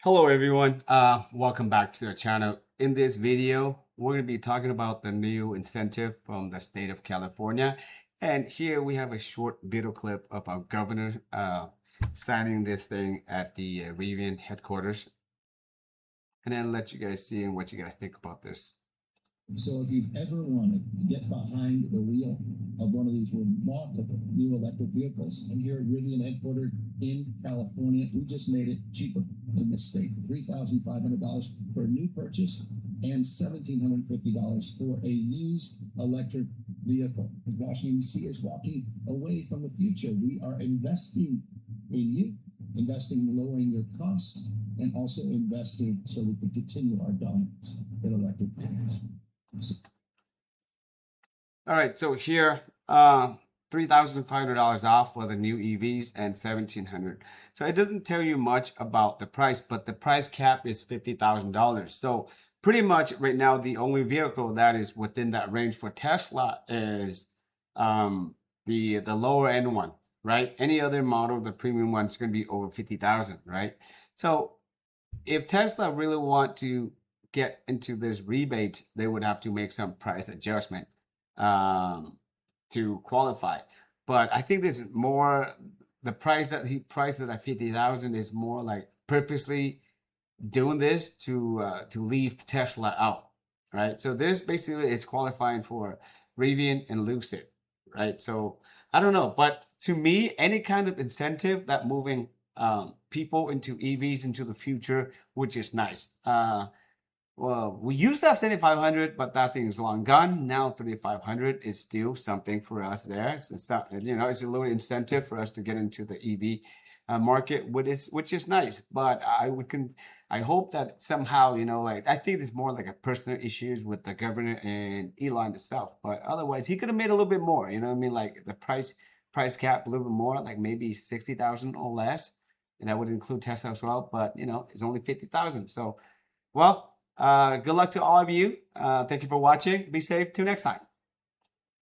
Hello everyone, welcome back to the channel. In this video, we're going to be talking about the new incentive from the state of California. And here we have a short video clip of our governor signing this thing at the Rivian headquarters. And then let you guys see what you guys think about this. So if you've ever wanted to get behind the wheel of one of these remarkable new electric vehicles, and here at Rivian headquartered in California, we just made it cheaper in this state. $3,500 for a new purchase and $1,750 for a used electric vehicle. Washington, D.C. is walking away from the future. We are investing in you, investing in lowering your costs, and also investing so we can continue our dominance in electric vehicles. All right, so here, $3,500 off for the new EVs and $1,700. So it doesn't tell you much about the price, but the price cap is $50,000. So pretty much right now, the only vehicle that is within that range for Tesla is the lower end one, right? Any other model, the premium one, is going to be over 50,000, right? So if Tesla really want to get into this rebate, they would have to make some price adjustment to qualify. But I think this is more, the price that he priced it at 50,000 is more like purposely doing this to leave Tesla out, right? So this basically is qualifying for Rivian and Lucid, right? So I don't know, but to me, any kind of incentive that moving people into EVs into the future, which is nice. Well, we used to have 7,500, but that thing is long gone. Now 3,500 is still something for us there. It's not, it's a little incentive for us to get into the EV market, which is nice. But I hope that somehow, I think it's more like a personal issues with the governor and Elon itself. But otherwise, he could have made a little bit more. You know what I mean? Like the price cap a little bit more, like maybe 60,000 or less, and that would include Tesla as well. But it's only 50,000. So, well. Good luck to all of you. Thank you for watching. Be safe. Till next time.